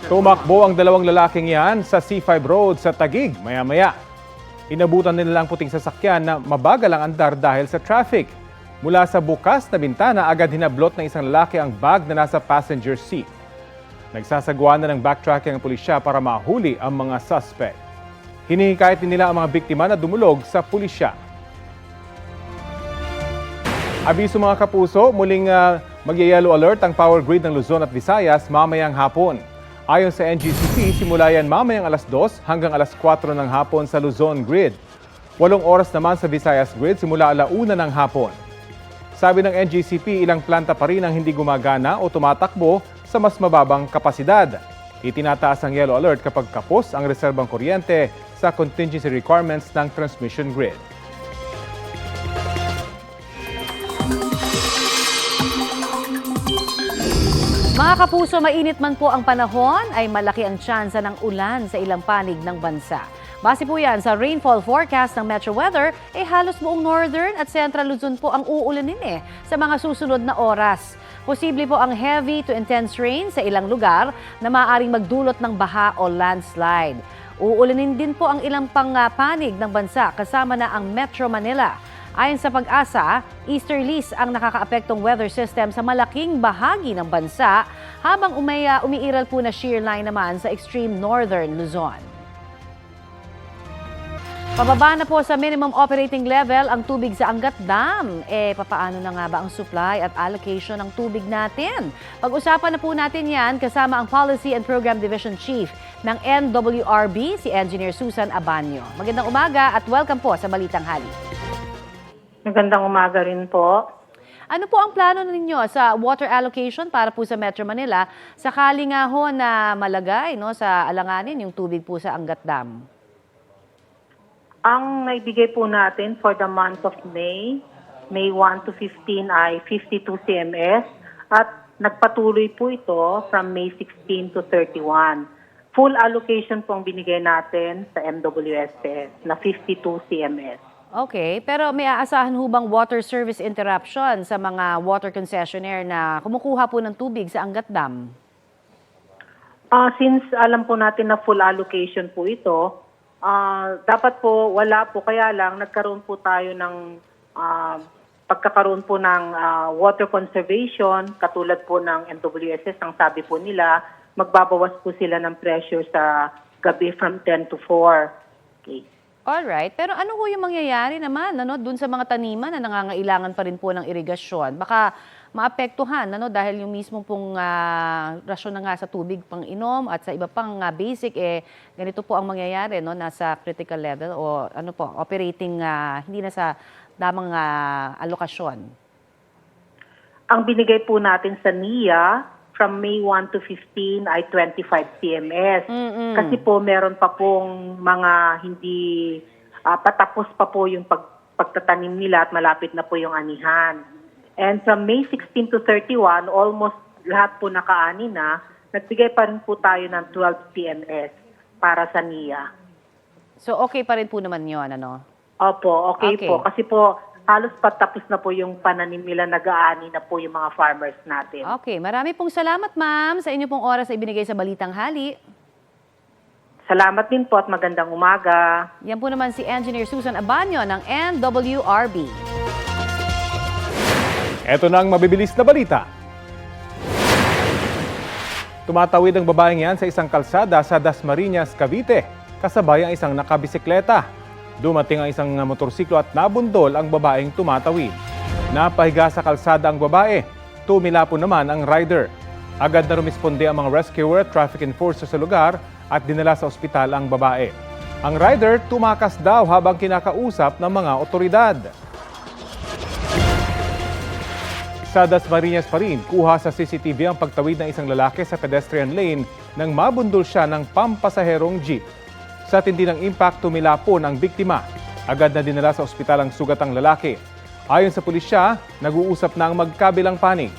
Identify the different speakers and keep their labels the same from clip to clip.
Speaker 1: Tumakbo ang dalawang lalaking yan sa C5 Road sa Taguig maya-maya. Inabutan nila ang puting sasakyan na mabagal ang andar dahil sa traffic. Mula sa bukas na bintana, agad hinablot ng isang lalaki ang bag na nasa passenger seat. Nagsasagawa na ng backtracking ang pulisya para mahuli ang mga suspect. Hinihikayat din nila ang mga biktima na dumulog sa pulisya. Abiso mga kapuso, muling mag-yellow alert ang power grid ng Luzon at Visayas mamayang hapon. Ayon sa NGCP, simula yan mamayang alas 2 hanggang alas 4 ng hapon sa Luzon grid. 8 oras naman sa Visayas grid simula 1:00 ng hapon. Sabi ng NGCP, ilang planta pa rin ang hindi gumagana o tumatakbo sa mas mababang kapasidad. Itinataas ang yellow alert kapag kapos ang reserbang kuryente sa contingency requirements ng transmission grid.
Speaker 2: Mga kapuso, mainit man po ang panahon, ay malaki ang tsansa ng ulan sa ilang panig ng bansa. Base po yan sa rainfall forecast ng Metro Weather, halos buong northern at central Luzon po ang uulanin sa mga susunod na oras. Posible po ang heavy to intense rain sa ilang lugar na maaaring magdulot ng baha o landslide. Uulanin din po ang ilang panig ng bansa kasama na ang Metro Manila. Ayon sa Pag-asa, easterlies ang nakakaapektong weather system sa malaking bahagi ng bansa habang umiiral po na shear line naman sa extreme northern Luzon. Pababa na po sa minimum operating level ang tubig sa Angat Dam. Papaano na nga ba ang supply at allocation ng tubig natin? Pag-usapan na po natin yan kasama ang Policy and Program Division Chief ng NWRB, si Engineer Susan Abanyo. Magandang umaga at welcome po sa Balitang Hali.
Speaker 3: Magandang umaga rin po.
Speaker 2: Ano po ang plano ninyo sa water allocation para po sa Metro Manila sakali nga ho na malagay sa alanganin yung tubig po sa Angat Dam?
Speaker 3: Ang naibigay po natin for the month of May 1 to 15 ay 52 CMS at nagpatuloy po ito from May 16 to 31. Full allocation po ang binigay natin sa MWSS na 52 CMS.
Speaker 2: Okay, pero may aasahan ho bang water service interruption sa mga water concessionaire na kumukuha po ng tubig sa Angat Dam?
Speaker 3: Since alam po natin na full allocation po ito, dapat po wala po, kaya lang nagkaroon po tayo ng pagkakaroon po ng water conservation, katulad po ng MWSS, ang sabi po nila, magbabawas po sila ng pressure sa gabi from 10 to 4. Okay.
Speaker 2: Alright, pero ano ho yung mangyayari naman dun sa mga taniman na nangangailangan pa rin po ng irigasyon? Baka maapektuhan dahil yung mismo pong rasyon na nga sa tubig pang inom at sa iba pang basic, ganito po ang mangyayari, nasa critical level o operating hindi na sa damang alokasyon.
Speaker 3: Ang binigay po natin sa NIA from May 1 to 15 ay 25 CMS. Kasi po meron pa pong mga hindi patapos pa po yung pagtatanim nila at malapit na po yung anihan. And from May 16 to 31, almost lahat po nakaani na, nagbigay pa rin po tayo ng 12 CMS para sa NIA.
Speaker 2: So okay pa rin po naman yun,
Speaker 3: Opo, okay po. Kasi po halos patapos na po yung pananim nila, nag-aani na po yung mga farmers natin.
Speaker 2: Okay, marami pong salamat ma'am sa inyo pong oras na ibinigay sa Balitang Hali.
Speaker 3: Salamat din po at magandang umaga.
Speaker 2: Yan po naman si Engineer Susan Abanyo ng NWRB.
Speaker 1: Ito na ang mabibilis na balita. Tumatawid ang babaeng yan sa isang kalsada sa Dasmariñas, Cavite, kasabay ang isang nakabisikleta. Dumating ang isang motorsiklo at nabundol ang babaeng tumatawid. Napahiga sa kalsada ang babae. Tumila po naman ang rider. Agad na rumisponde ang mga rescuer at traffic enforcer sa lugar at dinala sa ospital ang babae. Ang rider tumakas daw habang kinakausap ng mga otoridad. Sa Dasmariñas pa rin, kuha sa CCTV ang pagtawid ng isang lalaki sa pedestrian lane nang mabundol siya ng pampasaherong jeep. Sa tindi ng impact, tumila po ng biktima. Agad na dinala sa ospital ang sugatang lalaki. Ayon sa pulisya, nag-uusap na ang magkabilang panig.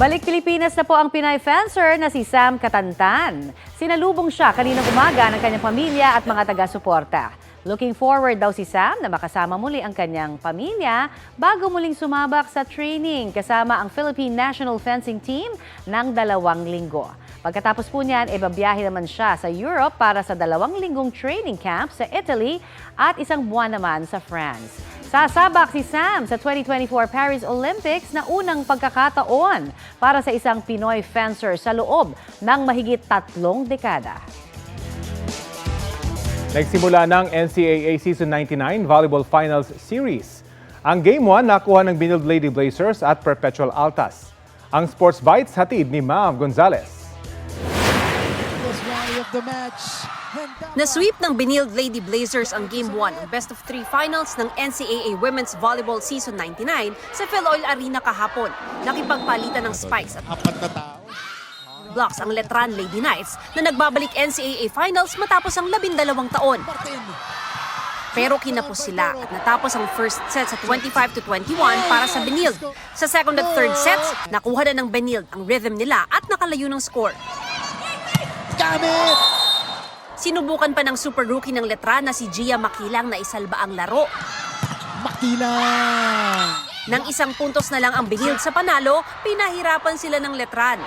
Speaker 2: Balik Pilipinas na po ang Pinay fencer na si Sam Katantan. Sinalubong siya kaninang umaga ng kanyang pamilya at mga taga-suporta. Looking forward daw si Sam na makasama muli ang kanyang pamilya bago muling sumabak sa training kasama ang Philippine National Fencing Team ng 2 linggo. Pagkatapos po niyan, babiyahe naman siya sa Europe para sa 2 linggong training camp sa Italy at 1 buwan naman sa France. Sasabak si Sam sa 2024 Paris Olympics na unang pagkakataon para sa isang Pinoy fencer sa loob ng mahigit 3 dekada.
Speaker 1: Nagsimula ng NCAA Season 99 Volleyball Finals Series. Ang Game 1 nakuha ng Benilde Lady Blazers at Perpetual Altas. Ang Sports Bites hatid ni Mav Gonzalez.
Speaker 4: Na-sweep ng Benilde Lady Blazers ang Game 1 ng Best of 3 Finals ng NCAA Women's Volleyball Season 99 sa Philoil Arena kahapon. Nakipagpalitan ng spikes at blocks ang Letran Lady Knights na nagbabalik NCAA Finals matapos ang 12 taon. Pero kinapos sila at natapos ang first set sa 25-21 para sa Benilde. Sa second at third sets, nakuha na ng Benilde ang rhythm nila at nakalayo ng score. Sinubukan pa ng super rookie ng Letran na si Gia Makilang na isalba ang laro. Nang 1 puntos na lang ang Benilde sa panalo, pinahirapan sila ng Letran.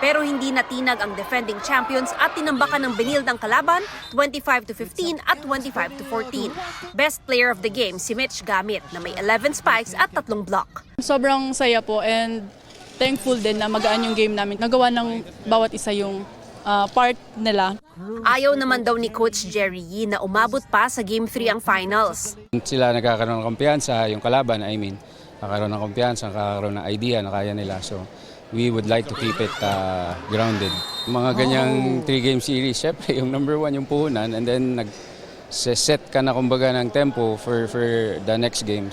Speaker 4: Pero hindi natinag ang defending champions at tinambakan ng Benilde ang kalaban 25-15 at 25-14. Best player of the game si Mitch Gamit na may 11 spikes at 3 block.
Speaker 5: Sobrang saya po and thankful din na magaan yung game namin. Nagawa ng bawat isa yung part nila.
Speaker 4: Ayaw naman daw ni Coach Jerry Yee na umabot pa sa Game 3 ang finals.
Speaker 6: Sila nagkakaroon ng kumpiyansa, yung kalaban, nagkakaroon ng kumpiyansa, nagkakaroon ng idea na kaya nila. So, we would like to keep it grounded. Mga ganyang 3-game series, syempre yung number 1 yung puhunan and then nag-set ka na kumbaga ng tempo for the next games.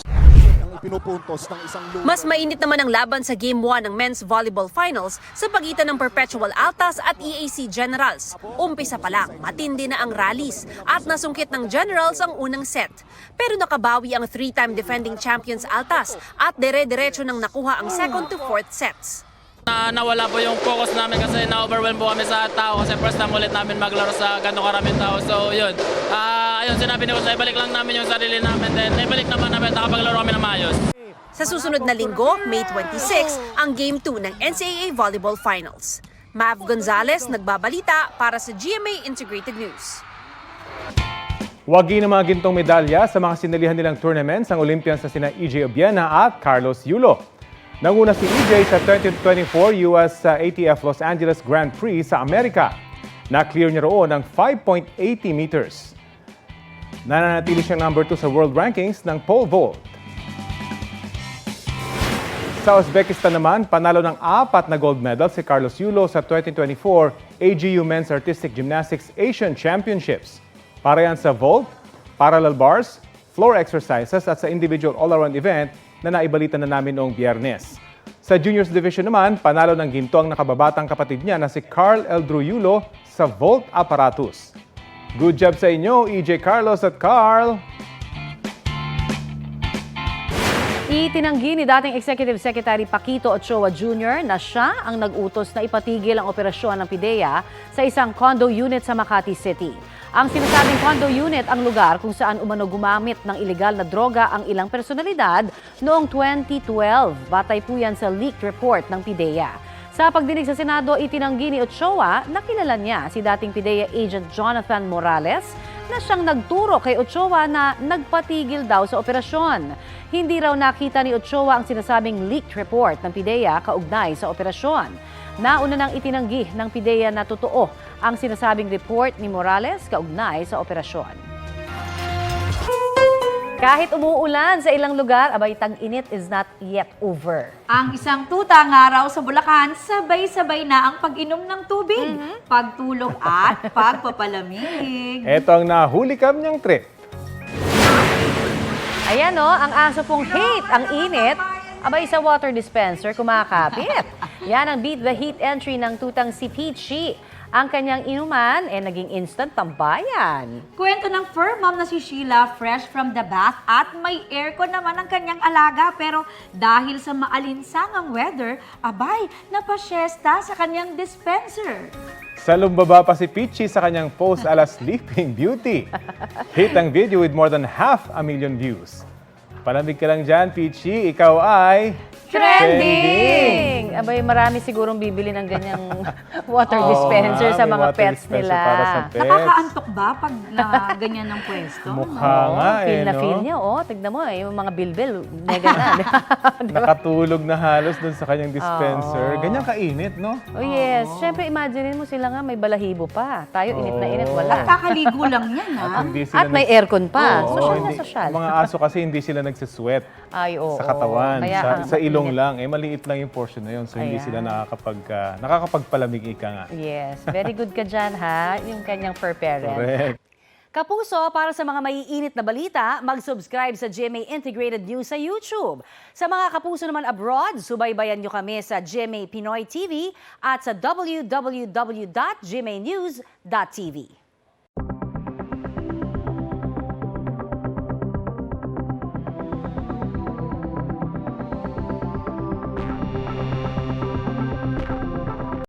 Speaker 4: Mas mainit naman ang laban sa Game 1 ng Men's Volleyball Finals sa pagitan ng Perpetual Altas at EAC Generals. Umpisa pa lang, matindi na ang rallies at nasungkit ng Generals ang unang set. Pero nakabawi ang 3-time defending champions Altas at dire-diretso nang nakuha ang second to fourth sets.
Speaker 7: Nawala po yung focus namin kasi na-overwhelm po kami sa tao kasi first time ulit namin maglaro sa ganito karaming tao. So yun, ayun sinabi ni Coach, ibalik lang namin yung sarili namin then ibalik naman namin nakapaglaro kami na maayos.
Speaker 4: Sa susunod na linggo, May 26, ang Game 2 ng NCAA Volleyball Finals. Mav Gonzalez, nagbabalita para sa GMA Integrated News.
Speaker 1: Wagi ng mga gintong medalya sa mga sinalihan nilang tournaments ang Olympians na sina EJ Obiena at Carlos Yulo. Nanguna si EJ sa 2024 US ATF Los Angeles Grand Prix sa Amerika. Na-clear niya roon ng 5.80 meters. Nananatili siyang number 2 sa world rankings ng pole vault. Sa Uzbekistan naman, panalo ng 4 na gold medal si Carlos Yulo sa 2024 AGU Men's Artistic Gymnastics Asian Championships. Para yan sa vault, parallel bars, floor exercises at sa individual all-around event na naibalita na namin noong Biyernes. Sa Juniors Division naman, panalo ng ginto ang nakababatang kapatid niya na si Carl Eldru Yulo sa vault apparatus. Good job sa inyo, EJ Carlos at Carl!
Speaker 2: Itinanggi ni dating Executive Secretary Paquito Ochoa Jr. na siya ang nag-utos na ipatigil ang operasyon ng PIDEA sa isang condo unit sa Makati City. Ang sinasabing condo unit ang lugar kung saan umano gumamit ng ilegal na droga ang ilang personalidad noong 2012. Batay po yan sa leaked report ng PIDEA. Sa pagdinig sa Senado, itinanggi ni Ochoa na kilala niya si dating PIDEA agent Jonathan Morales na siyang nagturo kay Ochoa na nagpatigil daw sa operasyon. Hindi raw nakita ni Ochoa ang sinasabing leaked report ng PIDEA kaugnay sa operasyon. Nauna nang itinanggi ng PIDEA na totoo ang sinasabing report ni Morales kaugnay sa operasyon. Kahit umuulan sa ilang lugar, abay tag-init is not yet over.
Speaker 8: Ang isang tutang araw sa Bulacan, sabay-sabay na ang pag-inom ng tubig, pagtulog at pagpapalamig.
Speaker 1: Ito ang nahuli kam niyang trip.
Speaker 2: Ayan o, ang aso pong hate ang init, abay sa water dispenser kumakapit. Yan ang Beat the Heat entry ng tutang si Peachy. Ang kanyang inuman ay naging instant tambayan.
Speaker 8: Kwento ng fur mom na si Sheila, fresh from the bath at may aircon naman ang kanyang alaga. Pero dahil sa maalinsangang weather, abay, napasyesta sa kanyang dispenser.
Speaker 1: Sa lumbaba pa si Peachy sa kanyang post ala Sleeping Beauty. Hit ang video with more than 500,000 views. Palamig ka lang dyan, Peachy. Ikaw ay...
Speaker 2: Trending! Abay, marami sigurong bibili ng ganyang water dispenser sa
Speaker 1: may
Speaker 2: mga
Speaker 1: water
Speaker 2: pets
Speaker 1: dispenser
Speaker 2: nila.
Speaker 1: para sa pets.
Speaker 8: Nakakaantok ba pag na ganyan ng pwesto?
Speaker 1: Mukha nga
Speaker 2: Feel
Speaker 1: eh,
Speaker 2: na
Speaker 1: no?
Speaker 2: feel niya, oh. Tignan mo, yung mga bilbil, mega na.
Speaker 1: Nakatulog na halos dun sa kanyang dispenser.
Speaker 2: Oo.
Speaker 1: Ganyan kainit, no?
Speaker 2: Oh yes, syempre imagine mo sila nga may balahibo pa. Tayo init na init,
Speaker 8: At
Speaker 2: wala.
Speaker 8: kakaligo lang yan, ha?
Speaker 1: Hindi sila
Speaker 2: At may aircon pa.
Speaker 1: Oo,
Speaker 2: Social na
Speaker 1: hindi-
Speaker 2: social.
Speaker 1: Mga aso kasi hindi sila nagsisweat
Speaker 2: Ay, oo.
Speaker 1: sa katawan.
Speaker 2: Kaya
Speaker 1: Sa
Speaker 2: ang
Speaker 1: ilong
Speaker 2: init.
Speaker 1: lang. Eh, maliit lang yung portion na yun. So, hindi
Speaker 2: Ayan.
Speaker 1: sila nakakapagpalamig ika nga.
Speaker 2: Yes, very good ka dyan ha, yung kanyang fur parent.
Speaker 1: Correct.
Speaker 2: Kapuso, para sa mga maiinit na balita, mag-subscribe sa GMA Integrated News sa YouTube. Sa mga kapuso naman abroad, subaybayan nyo kami sa GMA Pinoy TV at sa www.gmanews.tv.